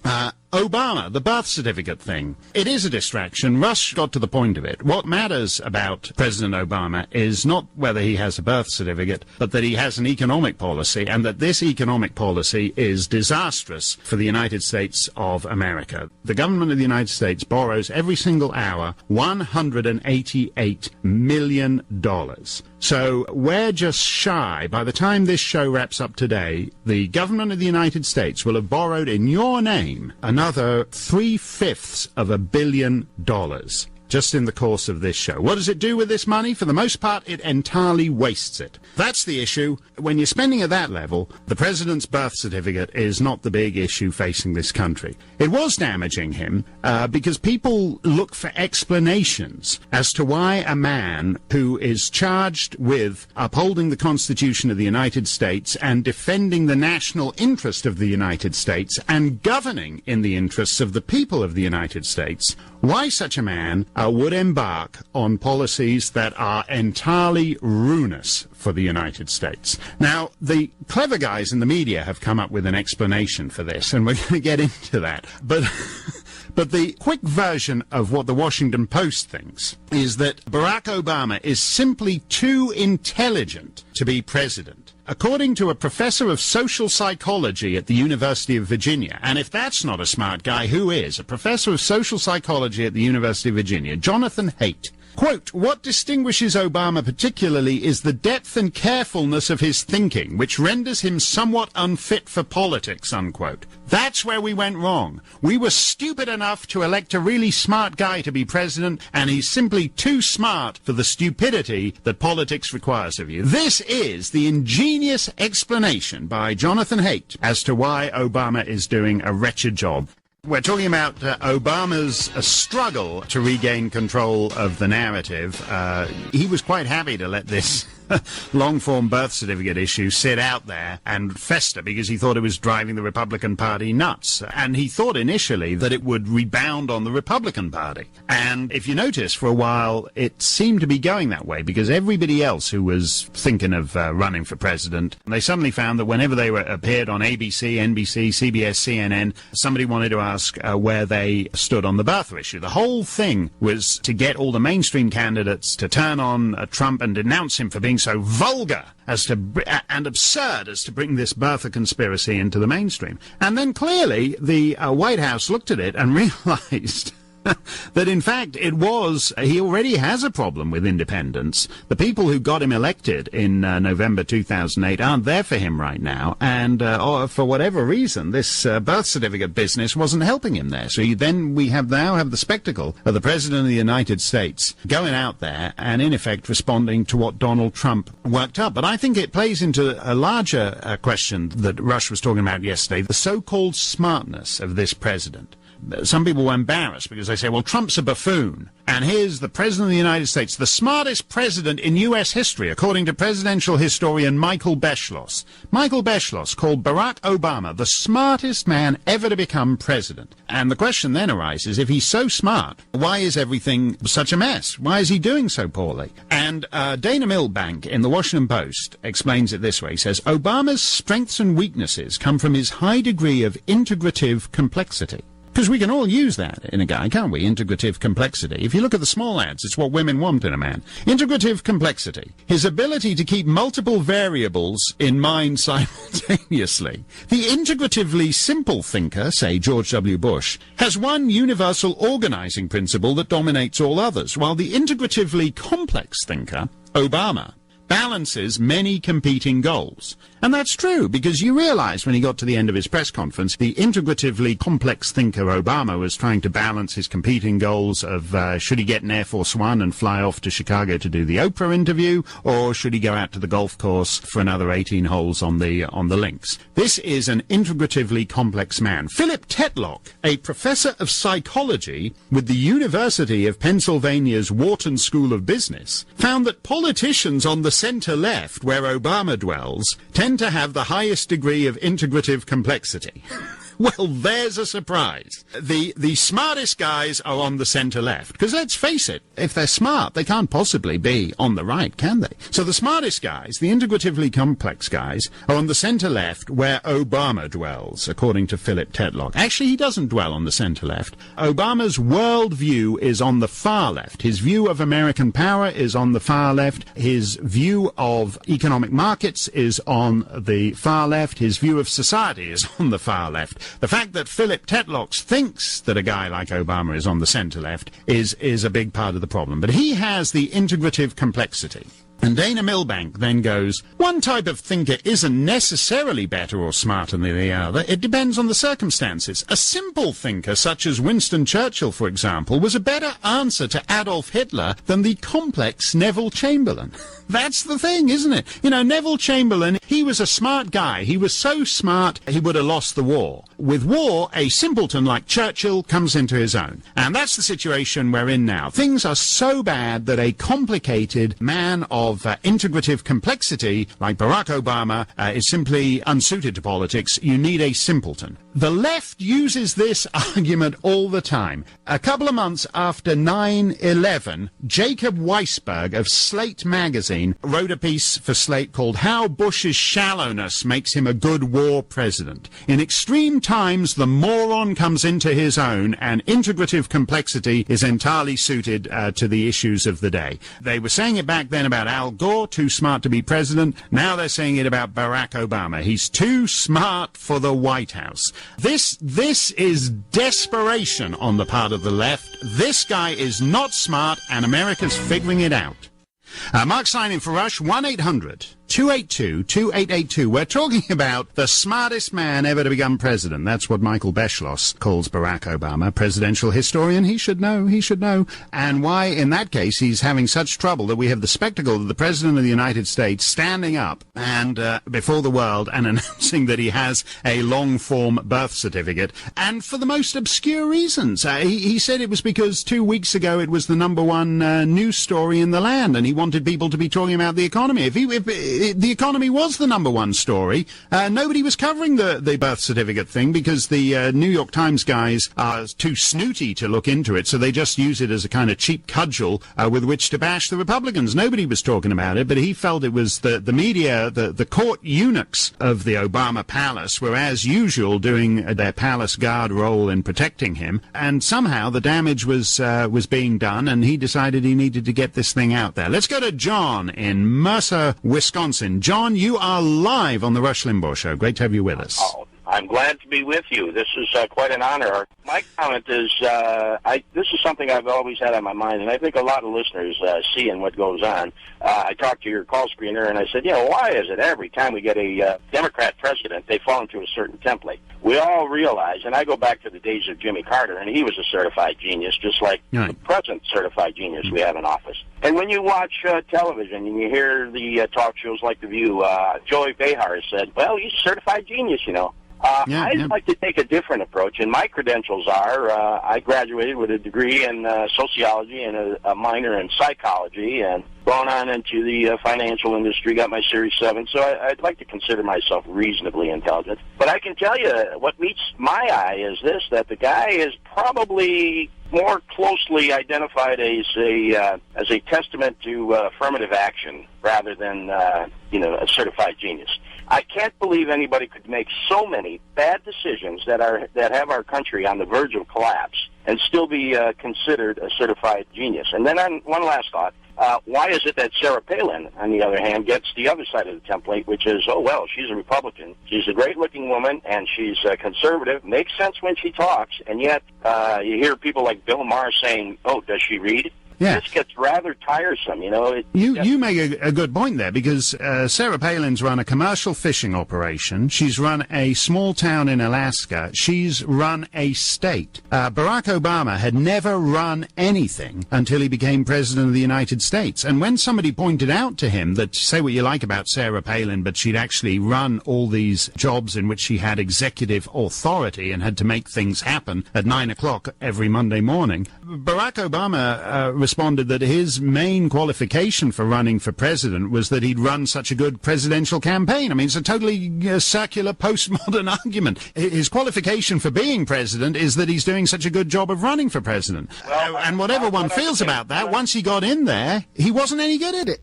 Obama, the birth certificate thing. It is a distraction. Rush got to the point of it. What matters about President Obama is not whether he has a birth certificate, but that he has an economic policy, and that this economic policy is disastrous for the United States of America. The government of the United States borrows every single hour $188 million. So we're just shy. By the time this show wraps up today, the government of the United States will have borrowed in your name another 3/5 of $1 billion just in the course of this show. What does it do with this money? For the most part, it entirely wastes it. That's the issue. When you're spending at that level, the president's birth certificate is not the big issue facing this country. It was damaging him because people look for explanations as to why a man who is charged with upholding the Constitution of the United States and defending the national interest of the United States and governing in the interests of the people of the United States, why such a man would embark on policies that are entirely ruinous for the United States. Now, the clever guys in the media have come up with an explanation for this, and we're going to get into that. But the quick version of what the Washington Post thinks is that Barack Obama is simply too intelligent to be president. According to a professor of social psychology at the University of Virginia, and if that's not a smart guy, who is? A professor of social psychology at the University of Virginia, Jonathan Haidt. Quote, what distinguishes Obama particularly is the depth and carefulness of his thinking, which renders him somewhat unfit for politics, unquote. That's where we went wrong. We were stupid enough to elect a really smart guy to be president, and he's simply too smart for the stupidity that politics requires of you. This is the ingenious explanation by Jonathan Haidt as to why Obama is doing a wretched job. We're talking about Obama's struggle to regain control of the narrative. He was quite happy to let this long-form birth certificate issue sit out there and fester because he thought it was driving the Republican Party nuts. And he thought initially that it would rebound on the Republican Party. And if you notice, for a while, it seemed to be going that way because everybody else who was thinking of running for president, they suddenly found that whenever they appeared on ABC, NBC, CBS, CNN, somebody wanted to ask where they stood on the birther issue. The whole thing was to get all the mainstream candidates to turn on Trump and denounce him for being so vulgar as to and absurd as to bring this birther conspiracy into the mainstream. And then clearly the White House looked at it and realized that in fact he already has a problem with independence. The people who got him elected in November 2008 aren't there for him right now, and for whatever reason this birth certificate business wasn't helping him there. So we now have the spectacle of the President of the United States going out there and in effect responding to what Donald Trump worked up. But I think it plays into a larger question that Rush was talking about yesterday, the so-called smartness of this president. Some people were embarrassed because they say, well, Trump's a buffoon. And here's the President of the United States, the smartest president in U.S. history, according to presidential historian Michael Beschloss. Michael Beschloss called Barack Obama the smartest man ever to become president. And the question then arises, if he's so smart, why is everything such a mess? Why is he doing so poorly? And Dana Milbank in the Washington Post explains it this way. He says, Obama's strengths and weaknesses come from his high degree of integrative complexity. Because we can all use that in a guy, can't we? Integrative complexity. If you look at the small ads, it's what women want in a man. Integrative complexity. His ability to keep multiple variables in mind simultaneously. The integratively simple thinker, say George W. Bush, has one universal organizing principle that dominates all others, while the integratively complex thinker, Obama, balances many competing goals. And that's true, because you realize when he got to the end of his press conference, the integratively complex thinker Obama was trying to balance his competing goals of should he get an Air Force One and fly off to Chicago to do the Oprah interview, or should he go out to the golf course for another 18 holes on the links. This is an integratively complex man. Philip Tetlock, a professor of psychology with the University of Pennsylvania's Wharton School of Business, found that politicians on the center-left, where Obama dwells, tend to have the highest degree of integrative complexity. Well, there's a surprise. The smartest guys are on the centre-left. Because let's face it, if they're smart, they can't possibly be on the right, can they? So the smartest guys, the integratively complex guys, are on the centre-left where Obama dwells, according to Philip Tetlock. Actually, he doesn't dwell on the centre-left. Obama's worldview is on the far left. His view of American power is on the far left. His view of economic markets is on the far left. His view of society is on the far left. The fact that Philip Tetlock thinks that a guy like Obama is on the centre-left is a big part of the problem. But he has the integrative complexity. And Dana Milbank then goes, one type of thinker isn't necessarily better or smarter than the other. It depends on the circumstances. A simple thinker, such as Winston Churchill, for example, was a better answer to Adolf Hitler than the complex Neville Chamberlain. That's the thing, isn't it? You know, Neville Chamberlain, he was a smart guy. He was so smart, he would have lost the war. With war, a simpleton like Churchill comes into his own. And that's the situation we're in now. Things are so bad that a complicated man of integrative complexity, like Barack Obama, is simply unsuited to politics. You need a simpleton. The left uses this argument all the time. A couple of months after 9/11, Jacob Weisberg of Slate magazine wrote a piece for Slate called How Bush's Shallowness Makes Him a Good War President. In extreme times, the moron comes into his own, and integrative complexity is entirely suited to the issues of the day. They were saying it back then about Al Gore, too smart to be president. Now they're saying it about Barack Obama. He's too smart for the White House. This is desperation on the part of the left. This guy is not smart, and America's figuring it out. Mark Steyn in for Rush, 1-800-282-2882. We're talking about the smartest man ever to become president. That's what Michael Beschloss calls Barack Obama. Presidential historian, he should know. And why, in that case, he's having such trouble that we have the spectacle of the President of the United States standing up and before the world and announcing that he has a long-form birth certificate, and for the most obscure reasons. He said it was because 2 weeks ago it was the #1 news story in the land, and he wanted people to be talking about the economy. If the economy was the #1 story, nobody was covering the birth certificate thing because the New York Times guys are too snooty to look into it, so they just use it as a kind of cheap cudgel with which to bash the Republicans. Nobody was talking about it, but he felt it was the media, the court eunuchs of the Obama palace were, as usual, doing their palace guard role in protecting him, and somehow the damage was being done, and he decided he needed to get this thing out there. Let's go to John in Mercer, Wisconsin. John, you are live on the Rush Limbaugh Show. Great to have you with us. Oh, I'm glad to be with you. This is quite an honor. My comment is, this is something I've always had on my mind, and I think a lot of listeners see in what goes on. I talked to your call screener, and I said, why is it every time we get a Democrat president, they fall into a certain template? We all realize, and I go back to the days of Jimmy Carter, and he was a certified genius, just like the present certified genius we have in office. And when you watch television and you hear the talk shows like The View, Joey Behar has said, well, he's a certified genius, I'd like to take a different approach, and my credentials are, I graduated with a degree in sociology and a minor in psychology, and gone on into the financial industry, got my Series 7, so I'd like to consider myself reasonably intelligent. But I can tell you, what meets my eye is this, that the guy is probably more closely identified as a testament to affirmative action rather than, a certified genius. I can't believe anybody could make so many bad decisions that have our country on the verge of collapse and still be considered a certified genius. And then one last thought. Why is it that Sarah Palin, on the other hand, gets the other side of the template, which is, she's a Republican, she's a great-looking woman, and she's conservative, makes sense when she talks, and yet you hear people like Bill Maher saying, does she read? Yeah. This gets rather tiresome, You make a good point there, because Sarah Palin's run a commercial fishing operation. She's run a small town in Alaska. She's run a state. Barack Obama had never run anything until he became president of the United States. And when somebody pointed out to him that, say what you like about Sarah Palin, but she'd actually run all these jobs in which she had executive authority and had to make things happen at 9 o'clock every Monday morning, Barack Obama responded that his main qualification for running for president was that he'd run such a good presidential campaign. I mean, it's a totally circular postmodern argument. His qualification for being president is that he's doing such a good job of running for president. And whatever one feels about that, once he got in there, he wasn't any good at it.